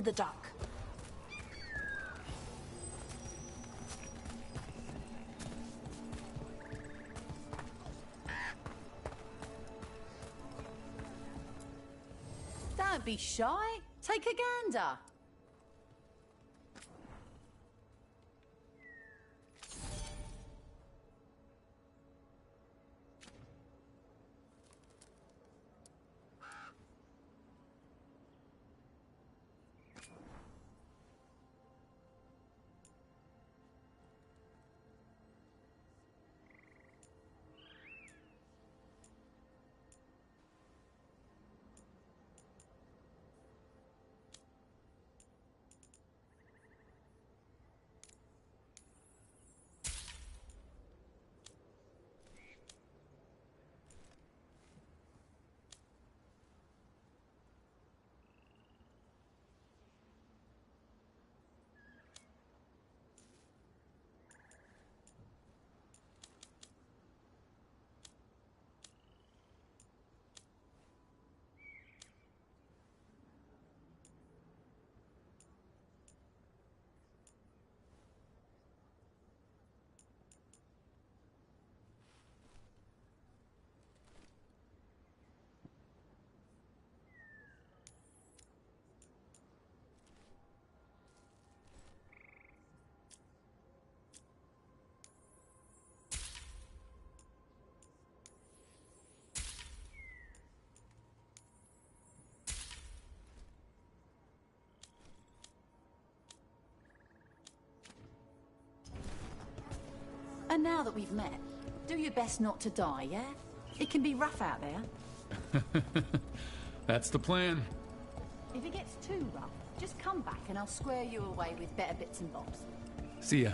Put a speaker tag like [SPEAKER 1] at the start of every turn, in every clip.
[SPEAKER 1] the duck.
[SPEAKER 2] Don't be shy. Take a gander. And now that we've met, do your best not to die, yeah? It can be rough out there.
[SPEAKER 3] That's the plan.
[SPEAKER 2] If it gets too rough, just come back and I'll square you away with better bits and bobs.
[SPEAKER 3] See ya.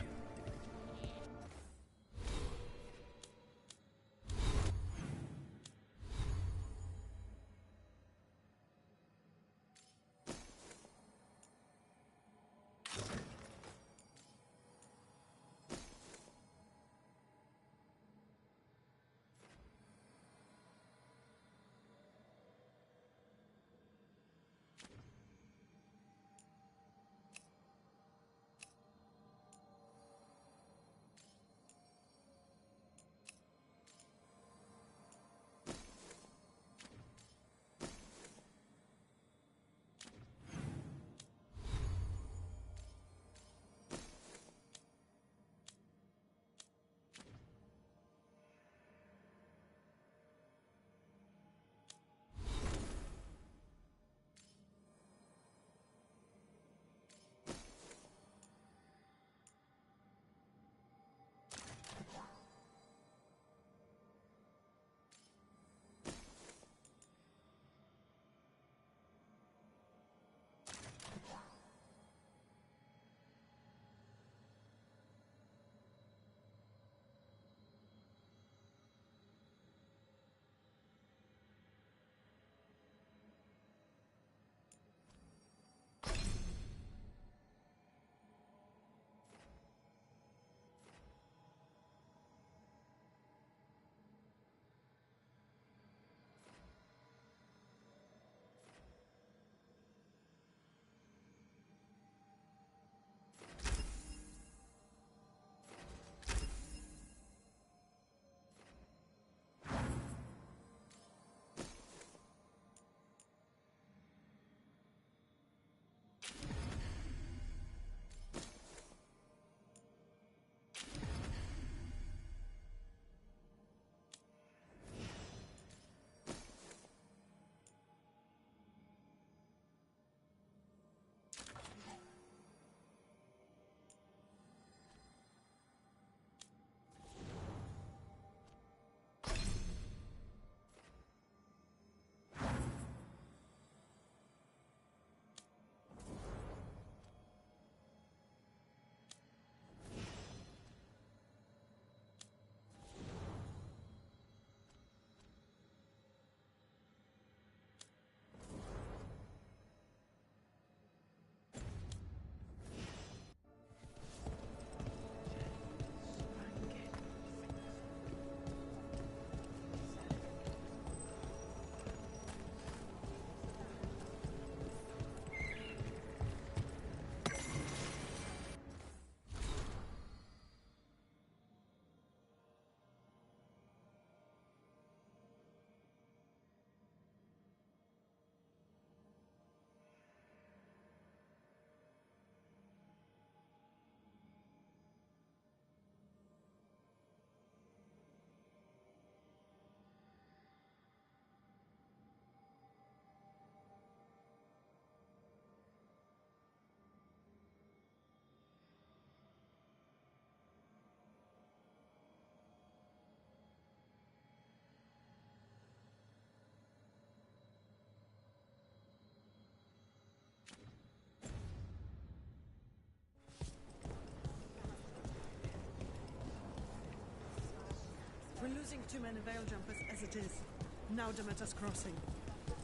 [SPEAKER 1] fighting too many veil jumpers as it is. Now Demeter's crossing.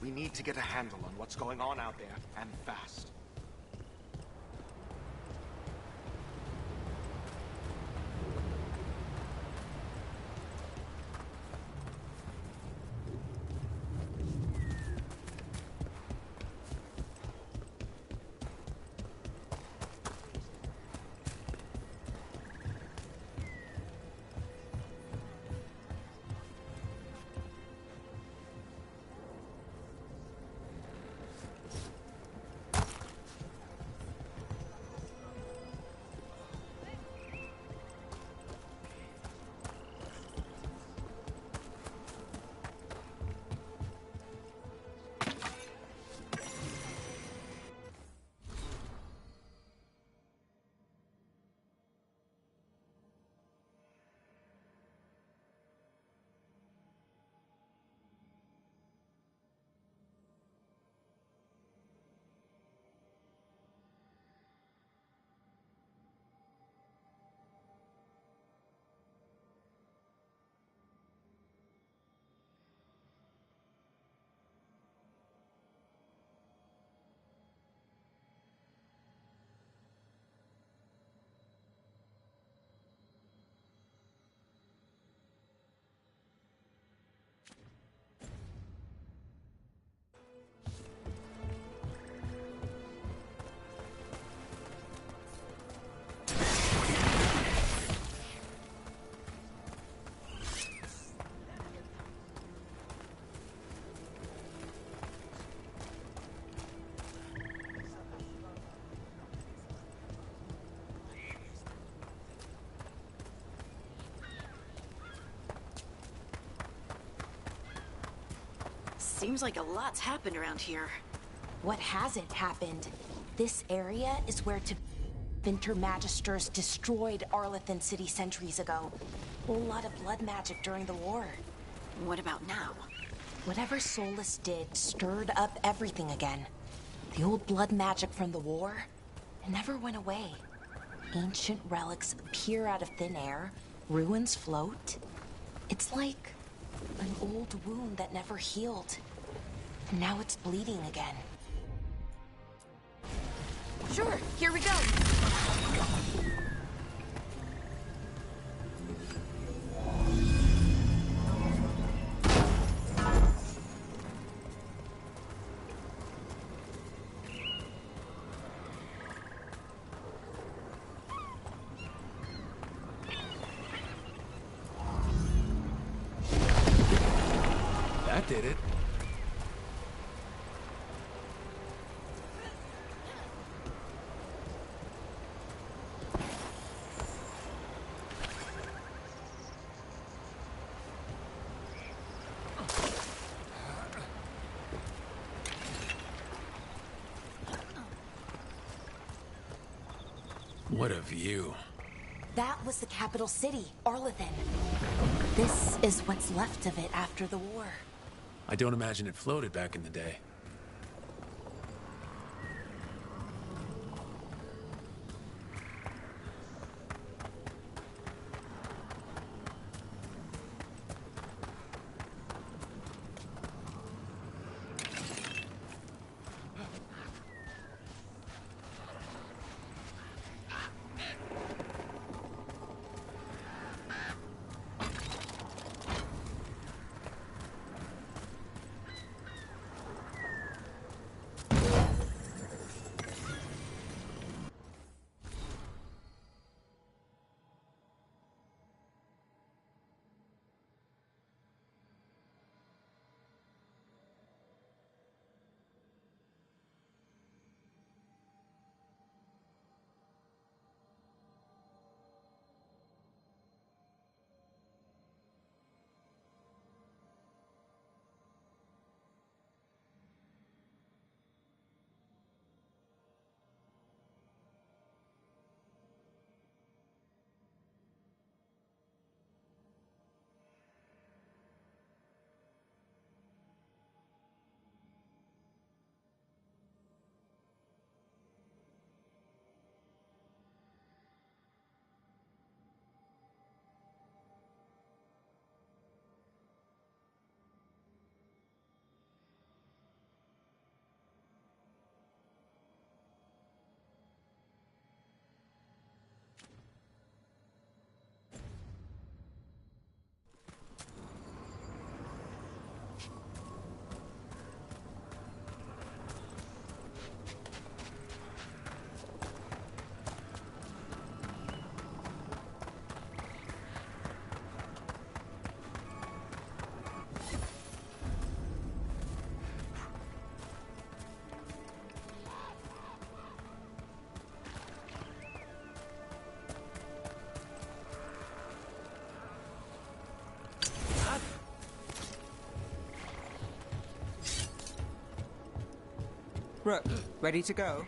[SPEAKER 4] We need to get a handle on what's going on out there, and fast.
[SPEAKER 5] Seems like a lot's happened around here.
[SPEAKER 6] What hasn't happened? This area is where Winter Magisters destroyed Arlethan City centuries ago. A lot of blood magic during the war.
[SPEAKER 5] What about now?
[SPEAKER 6] Whatever Solus did stirred up everything again. The old blood magic from the war, it never went away. Ancient relics appear out of thin air, ruins float. It's like an old wound that never healed. And now it's bleeding again.
[SPEAKER 5] Sure, here we go.
[SPEAKER 3] That did it. What a view.
[SPEAKER 6] That was the capital city, Arlethan. This is what's left of it after the war.
[SPEAKER 3] I don't imagine it floated back in the day.
[SPEAKER 7] Rook, ready to go?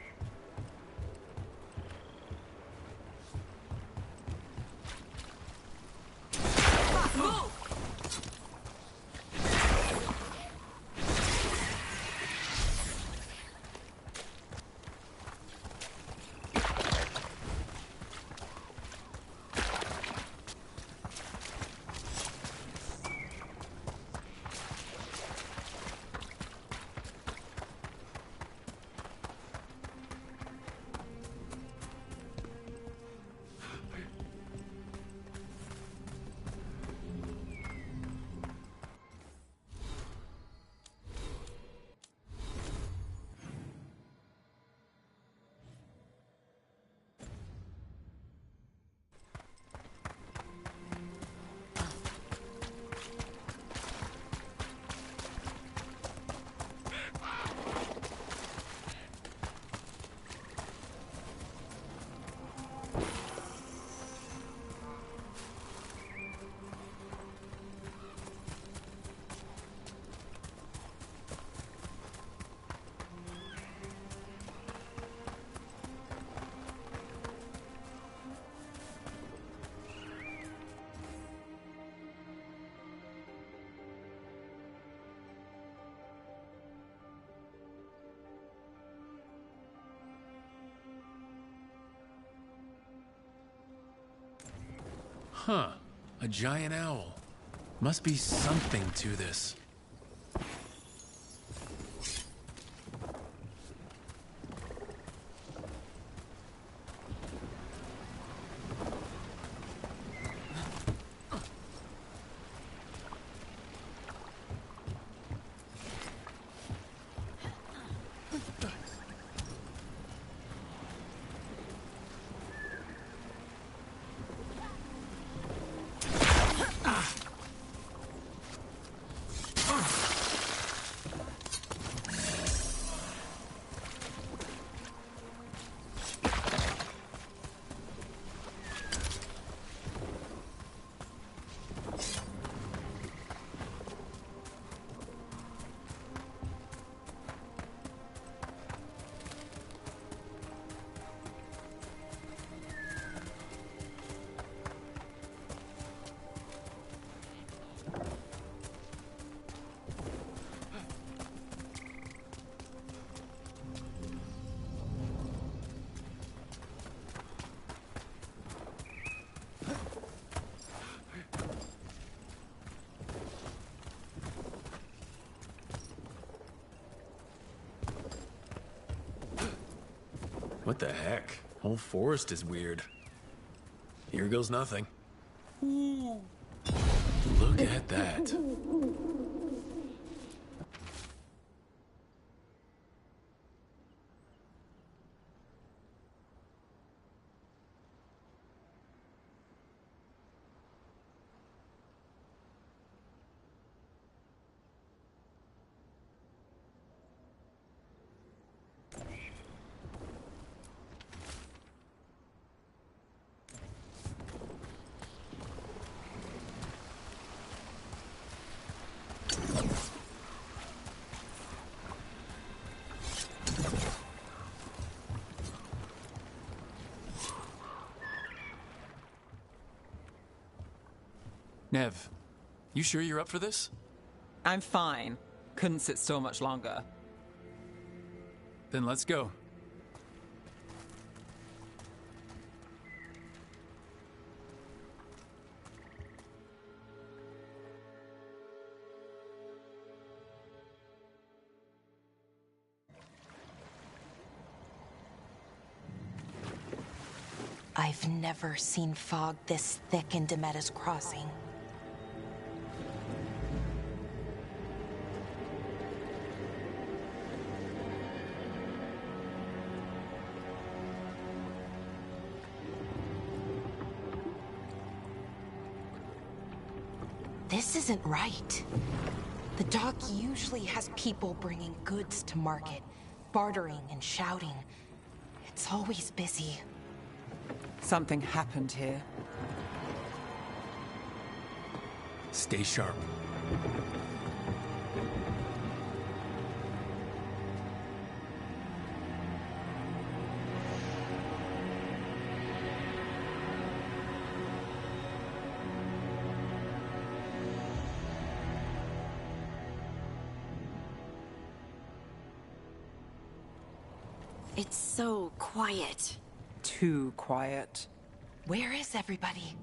[SPEAKER 3] Huh. A giant owl. Must be something to this. What the heck? Whole forest is weird. Here goes nothing. Ooh. Look at that. Nev, you sure you're up for this?
[SPEAKER 7] I'm fine. Couldn't sit still much longer.
[SPEAKER 3] Then let's go.
[SPEAKER 6] I've never seen fog this thick in Demetta's Crossing. This isn't right. The dock usually has people bringing goods to market, bartering and shouting. It's always busy.
[SPEAKER 7] Something happened here.
[SPEAKER 3] Stay sharp.
[SPEAKER 5] It's so quiet.
[SPEAKER 7] Too quiet.
[SPEAKER 6] Where is everybody?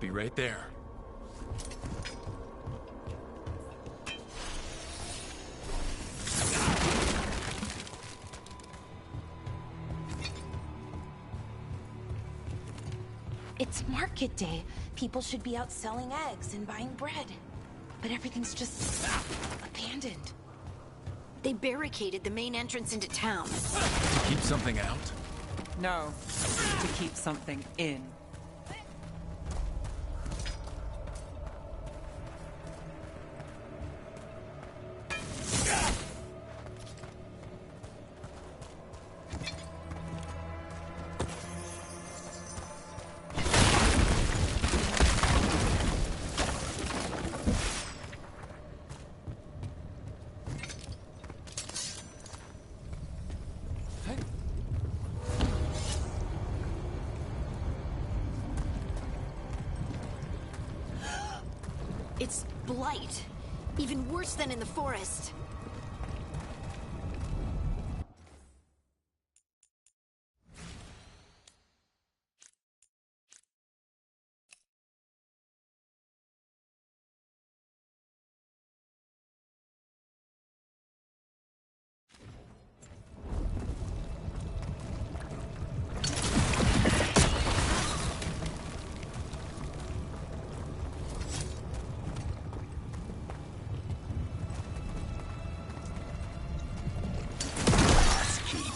[SPEAKER 3] Be right there.
[SPEAKER 6] It's market day. People should be out selling eggs and buying bread. But everything's just abandoned.
[SPEAKER 5] They barricaded the main entrance into town.
[SPEAKER 3] Keep something out?
[SPEAKER 7] No, to keep something in.
[SPEAKER 5] It's blight. Even worse than in the forest.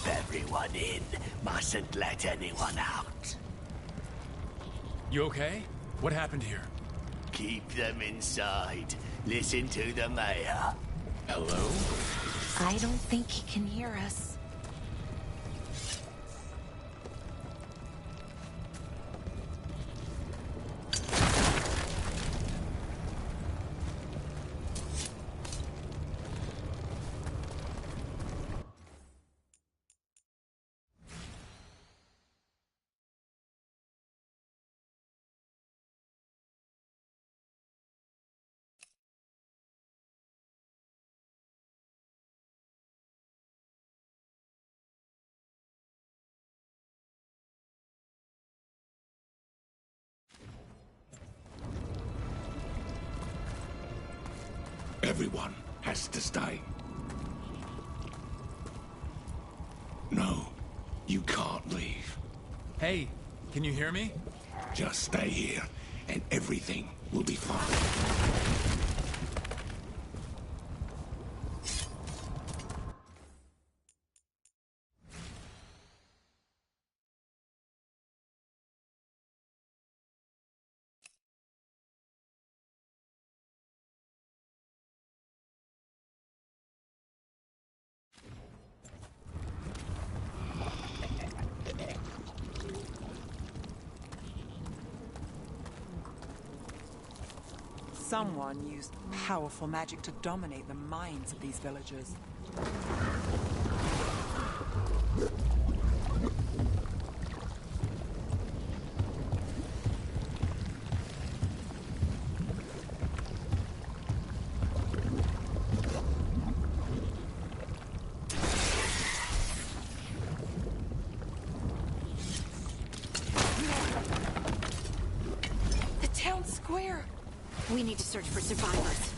[SPEAKER 8] Everyone in. Mustn't let anyone out.
[SPEAKER 3] You okay? What happened here?
[SPEAKER 8] Keep them inside. Listen to the mayor.
[SPEAKER 3] Hello?
[SPEAKER 6] I don't think he can hear us.
[SPEAKER 9] Everyone has to stay. No, you can't leave.
[SPEAKER 3] Hey, can you hear me?
[SPEAKER 9] Just stay here, and everything will be fine.
[SPEAKER 7] Someone used powerful magic to dominate the minds of these villagers.
[SPEAKER 6] Where?
[SPEAKER 5] We need to search for survivors.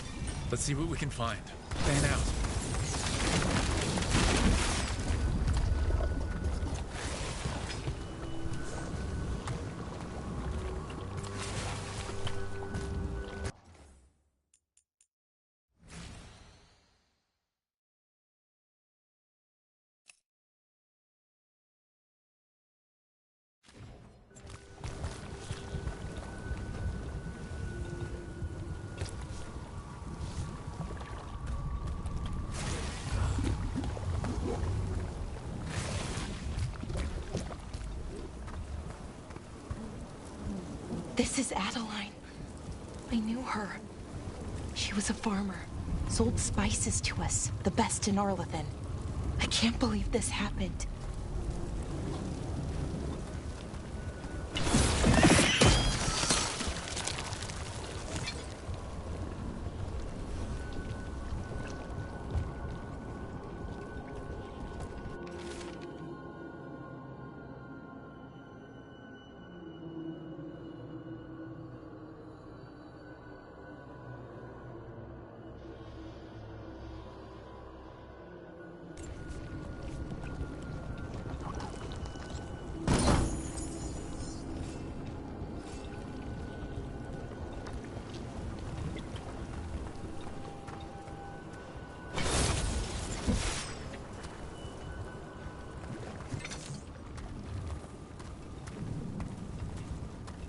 [SPEAKER 3] Let's see what we can find. Fan out.
[SPEAKER 6] This is Adeline. I knew her. She was a farmer, sold spices to us, the best in Arlathan. I can't believe this happened.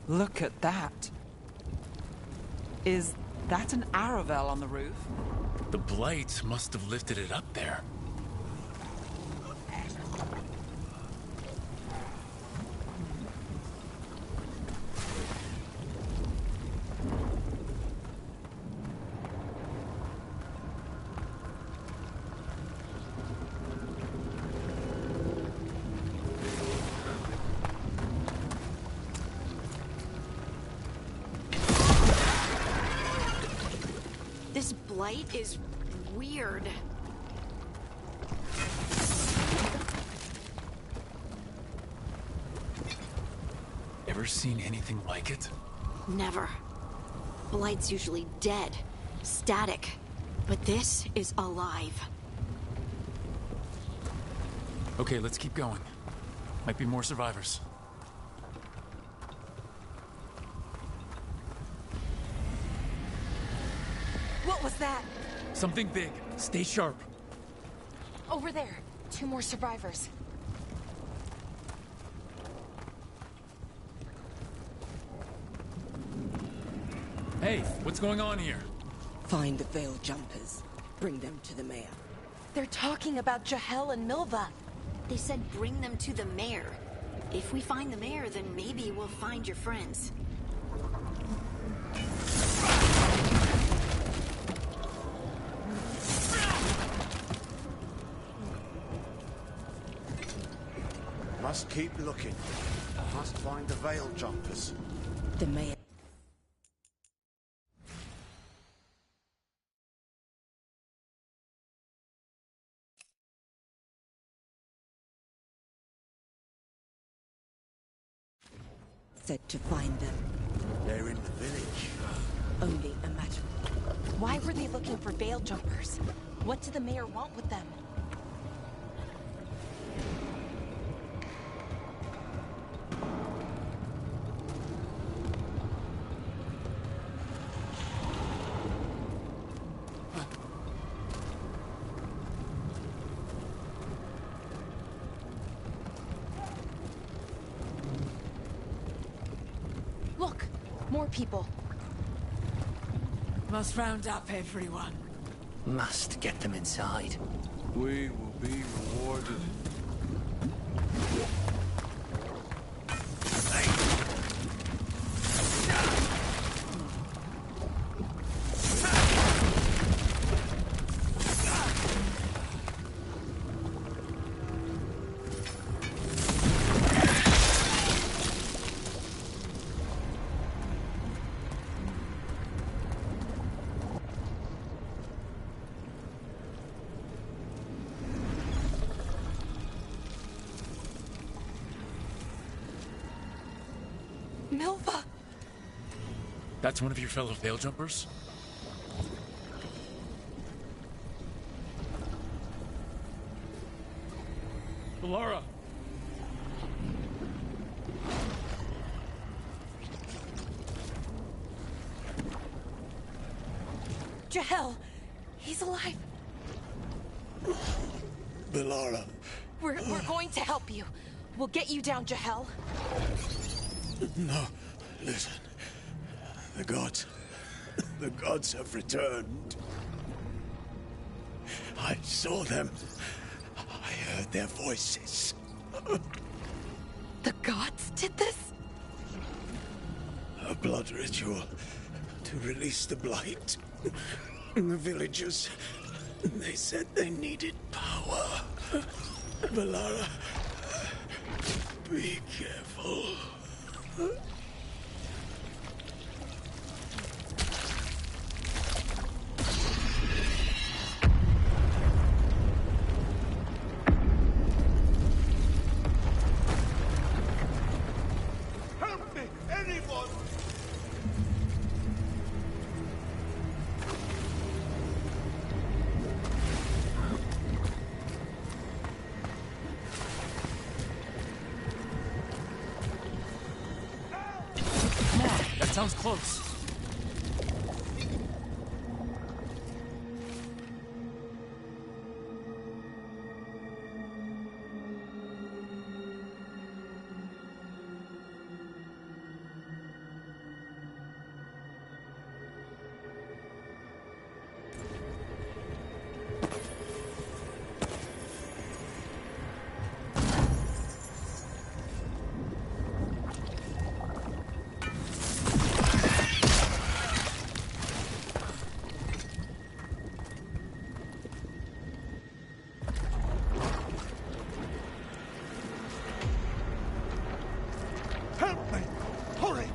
[SPEAKER 7] Look at that. Is that an Aravel on the roof?
[SPEAKER 3] The blight must have lifted it up there.
[SPEAKER 5] This blight is weird.
[SPEAKER 3] Ever seen anything like it?
[SPEAKER 5] Never. Blight's usually dead, static. But this is alive.
[SPEAKER 3] Okay, let's keep going. Might be more survivors.
[SPEAKER 6] What was that?
[SPEAKER 3] Something big. Stay sharp.
[SPEAKER 6] Over there. 2 more survivors.
[SPEAKER 3] Hey, what's going on here?
[SPEAKER 10] Find the veil jumpers. Bring them to the mayor.
[SPEAKER 6] They're talking about Jahel and Milva.
[SPEAKER 5] They said bring them to the mayor. If we find the mayor, then maybe we'll find your friends.
[SPEAKER 4] Must keep looking. Must find the veil jumpers.
[SPEAKER 10] The mayor. Said to find them.
[SPEAKER 4] They're in the village.
[SPEAKER 10] Only a matter.
[SPEAKER 6] Why were they looking for veil jumpers? What did the mayor want with them? Look, more people.
[SPEAKER 1] Must round up everyone.
[SPEAKER 8] Must get them inside.
[SPEAKER 11] We will be rewarded.
[SPEAKER 6] Milva!
[SPEAKER 3] That's one of your fellow Veil Jumpers? Laura!
[SPEAKER 6] Jahel! He's alive!
[SPEAKER 4] Belara.
[SPEAKER 6] We're going to help you. We'll get you down, Jahel.
[SPEAKER 4] No, listen. The gods have returned. I saw them. I heard their voices.
[SPEAKER 6] The gods did this?
[SPEAKER 4] A blood ritual to release the blight. And the villagers, they said they needed power. Belara, be careful.
[SPEAKER 8] Help me, anyone!
[SPEAKER 3] That sounds close.
[SPEAKER 8] Help me! Hurry!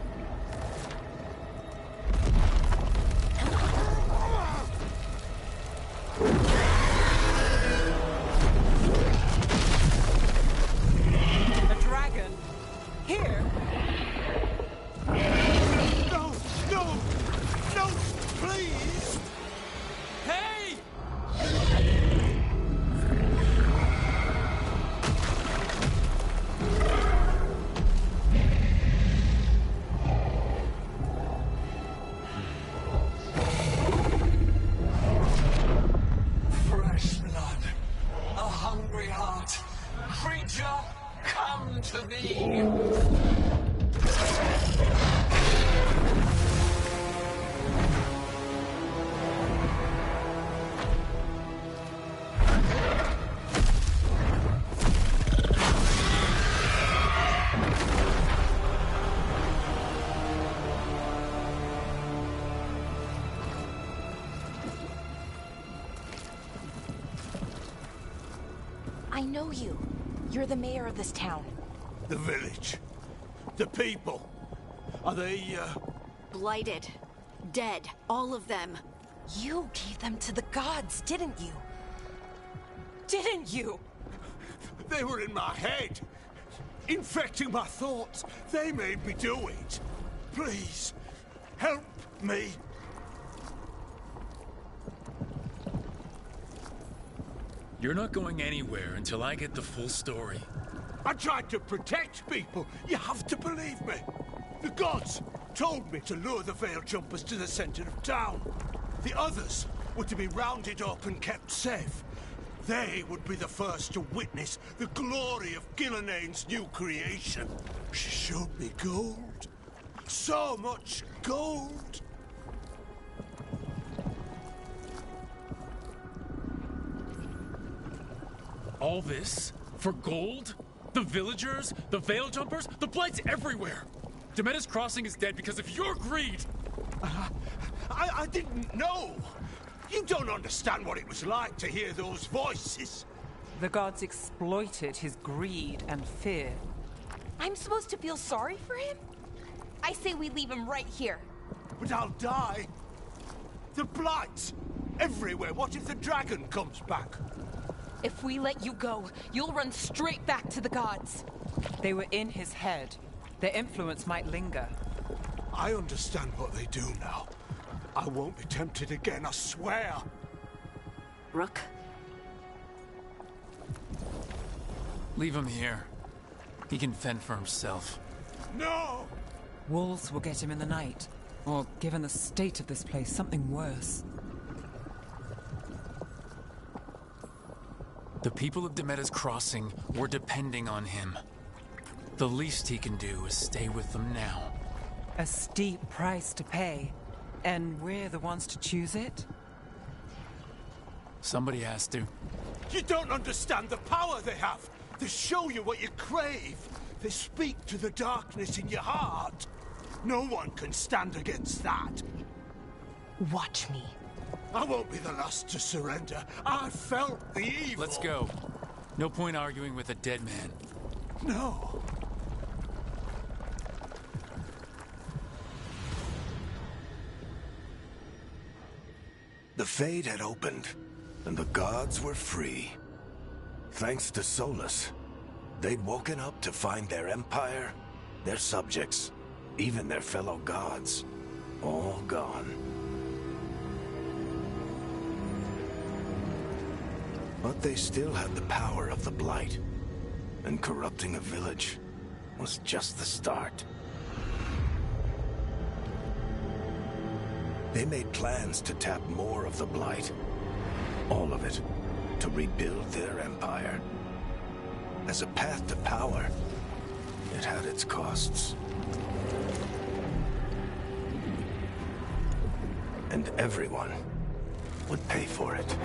[SPEAKER 7] A dragon? Here?
[SPEAKER 8] No! No! No! Please!
[SPEAKER 3] Hey!
[SPEAKER 12] Fresh blood, a hungry heart. Creature, come to me.
[SPEAKER 6] I know you. You're the mayor of this town.
[SPEAKER 8] The village. The people. Are they,
[SPEAKER 5] Blighted. Dead. All of them.
[SPEAKER 6] You gave them to the gods, didn't you? Didn't you?
[SPEAKER 8] They were in my head. Infecting my thoughts. They made me do it. Please, help me.
[SPEAKER 3] You're not going anywhere until I get the full story.
[SPEAKER 8] I tried to protect people. You have to believe me. The gods told me to lure the Veil Jumpers to the center of town. The others were to be rounded up and kept safe. They would be the first to witness the glory of Gillenane's new creation. She showed me gold. So much gold.
[SPEAKER 3] All this? For gold? The villagers? The Veil Jumpers? The Blight's everywhere! Demeter's Crossing is dead because of your greed!
[SPEAKER 8] I didn't know. You don't understand what it was like to hear those voices.
[SPEAKER 7] The gods exploited his greed and fear.
[SPEAKER 6] I'm supposed to feel sorry for him? I say we leave him right here.
[SPEAKER 8] But I'll die. The Blight! Everywhere. What if the dragon comes back?
[SPEAKER 6] If we let you go, you'll run straight back to the gods.
[SPEAKER 7] They were in his head. Their influence might linger.
[SPEAKER 8] I understand what they do now. I won't be tempted again, I swear.
[SPEAKER 5] Rook?
[SPEAKER 3] Leave him here. He can fend for himself.
[SPEAKER 8] No!
[SPEAKER 7] Wolves will get him in the night. Or, given the state of this place, something worse.
[SPEAKER 3] The people of Demeter's Crossing were depending on him. The least he can do is stay with them now.
[SPEAKER 7] A steep price to pay. And we're the ones to choose it?
[SPEAKER 3] Somebody has to.
[SPEAKER 8] You don't understand the power they have. They show you what you crave. They speak to the darkness in your heart. No one can stand against that.
[SPEAKER 6] Watch me.
[SPEAKER 8] I won't be the last to surrender. I felt the evil.
[SPEAKER 3] Let's go. No point arguing with a dead man.
[SPEAKER 8] No.
[SPEAKER 4] The Fade had opened, and the gods were free. Thanks to Solus, they'd woken up to find their empire, their subjects, even their fellow gods, all gone. But they still had the power of the Blight, and corrupting a village was just the start. They made plans to tap more of the Blight, all of it, to rebuild their empire. As a path to power, it had its costs. And everyone would pay for it.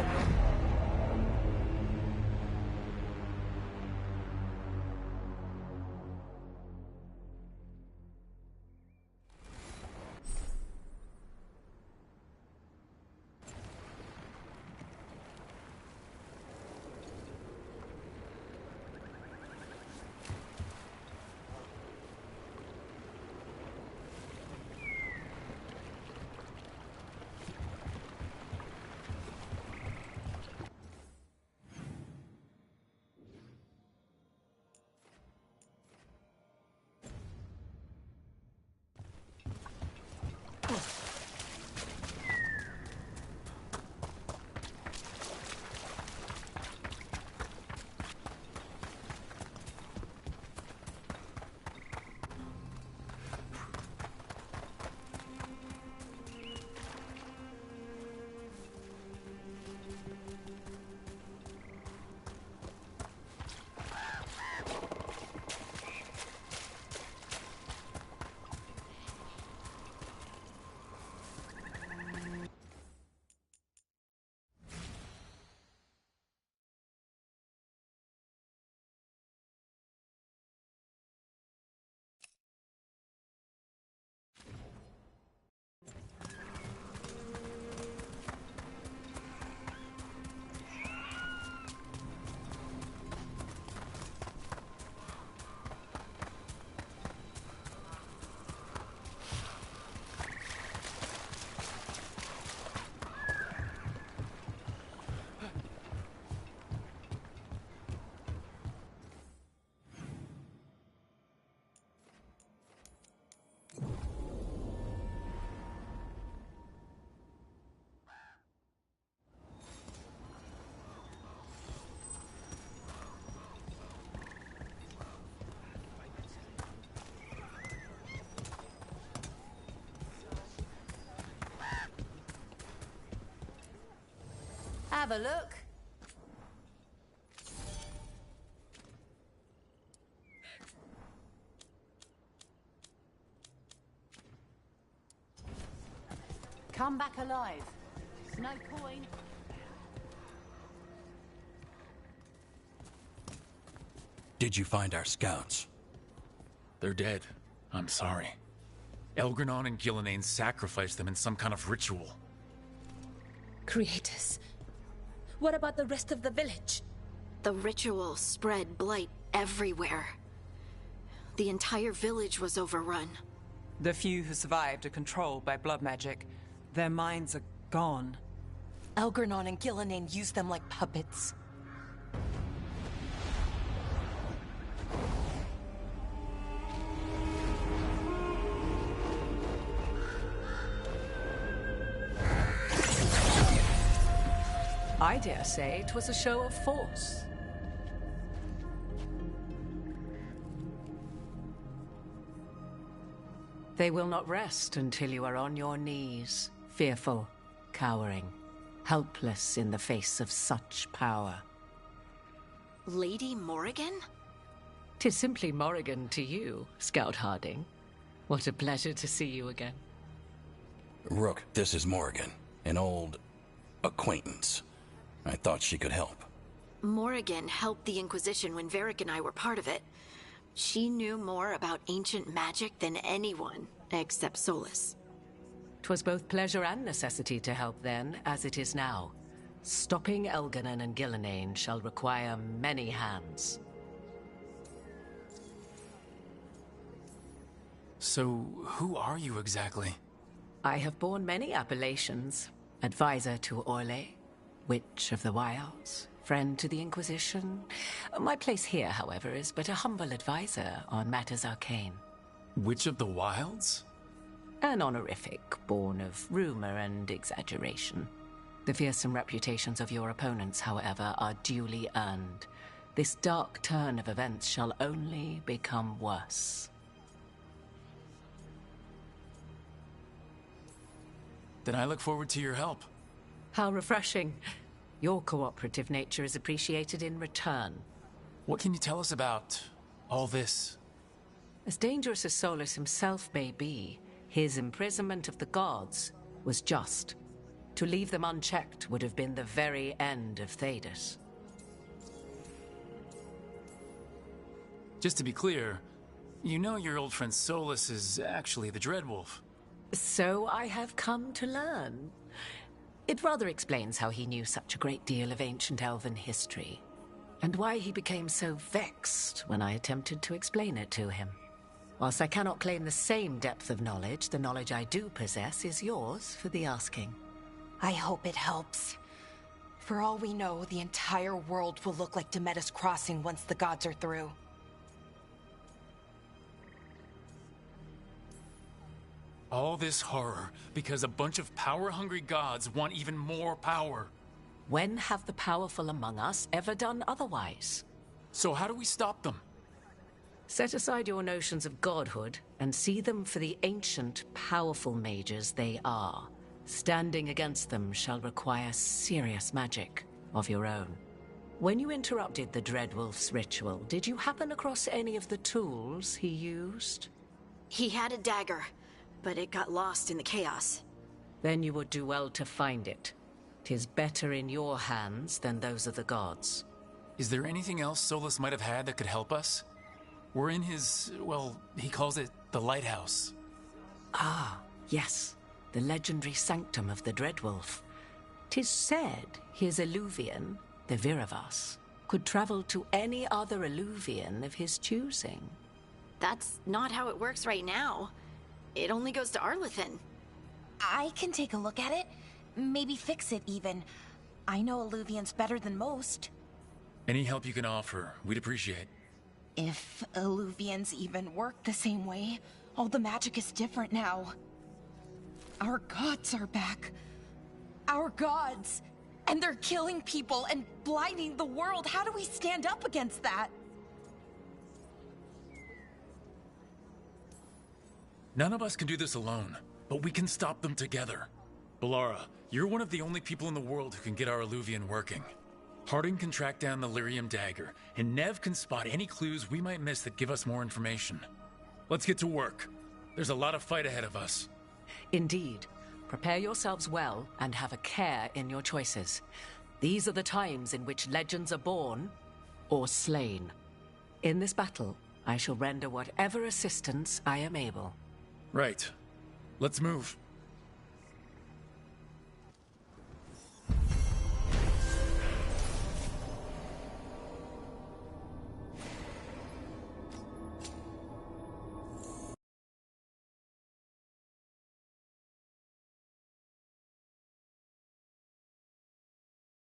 [SPEAKER 2] Have a look. Come back alive. No coin.
[SPEAKER 13] Did you find our scouts?
[SPEAKER 3] They're dead. I'm sorry. Elgranon and Gillenane sacrificed them in some kind of ritual.
[SPEAKER 14] Creators. What about the rest of the village?
[SPEAKER 5] The ritual spread blight everywhere. The entire village was overrun.
[SPEAKER 7] The few who survived are controlled by blood magic. Their minds are gone.
[SPEAKER 6] Elgranon and Gillenane used them like puppets.
[SPEAKER 15] I dare say it was a show of force. They will not rest until you are on your knees, fearful, cowering, helpless in the face of such power.
[SPEAKER 5] Lady Morrigan?
[SPEAKER 15] 'Tis simply Morrigan to you, Scout Harding. What a pleasure to see you again.
[SPEAKER 13] Rook, this is Morrigan, an old acquaintance. I thought she could help.
[SPEAKER 5] Morrigan helped the Inquisition when Varric and I were part of it. She knew more about ancient magic than anyone, except Solus.
[SPEAKER 15] 'Twas both pleasure and necessity to help then, as it is now. Stopping Elganon and Gillenane shall require many hands.
[SPEAKER 3] So, who are you exactly?
[SPEAKER 15] I have borne many appellations. Advisor to Orlais, Witch of the Wilds, friend to the Inquisition. My place here, however, is but a humble advisor on matters arcane.
[SPEAKER 3] Witch of the Wilds?
[SPEAKER 15] An honorific born of rumor and exaggeration. The fearsome reputations of your opponents, however, are duly earned. This dark turn of events shall only become worse.
[SPEAKER 3] Then I look forward to your help.
[SPEAKER 15] How refreshing. Your cooperative nature is appreciated in return.
[SPEAKER 3] What can you tell us about all this?
[SPEAKER 15] As dangerous as Solus himself may be, his imprisonment of the gods was just. To leave them unchecked would have been the very end of Thedas.
[SPEAKER 3] Just to be clear, you know your old friend Solus is actually the Dreadwolf.
[SPEAKER 15] So I have come to learn. It rather explains how he knew such a great deal of ancient elven history, and why he became so vexed when I attempted to explain it to him. Whilst I cannot claim the same depth of knowledge, the knowledge I do possess is yours for the asking.
[SPEAKER 6] I hope it helps. For all we know, the entire world will look like Demetus Crossing once the gods are through.
[SPEAKER 3] All this horror because a bunch of power-hungry gods want even more power.
[SPEAKER 15] When have the powerful among us ever done otherwise?
[SPEAKER 3] So how do we stop them?
[SPEAKER 15] Set aside your notions of godhood and see them for the ancient, powerful mages they are. Standing against them shall require serious magic of your own. When you interrupted the Dreadwolf's ritual, did you happen across any of the tools he used?
[SPEAKER 5] He had a dagger, but it got lost in the chaos.
[SPEAKER 15] Then you would do well to find it. 'Tis better in your hands than those of the gods.
[SPEAKER 3] Is there anything else Solus might have had that could help us? We're in his, well, he calls it the lighthouse.
[SPEAKER 15] Ah, yes. The legendary sanctum of the Dreadwolf. 'Tis said his Eluvian, the Viravas, could travel to any other Eluvian of his choosing.
[SPEAKER 5] That's not how it works right now. It only goes to Arlethan.
[SPEAKER 6] I can take a look at it. Maybe fix it, even. I know Eluvians better than most.
[SPEAKER 3] Any help you can offer, we'd appreciate.
[SPEAKER 6] If Eluvians even work the same way, all the magic is different now. Our gods are back. Our gods! And they're killing people and blinding the world. How do we stand up against that?
[SPEAKER 3] None of us can do this alone, but we can stop them together. Balara, you're one of the only people in the world who can get our Eluvian working. Harding can track down the Lyrium dagger, and Nev can spot any clues we might miss that give us more information. Let's get to work. There's a lot of fight ahead of us.
[SPEAKER 15] Indeed. Prepare yourselves well and have a care in your choices. These are the times in which legends are born or slain. In this battle, I shall render whatever assistance I am able.
[SPEAKER 3] Right. Let's move.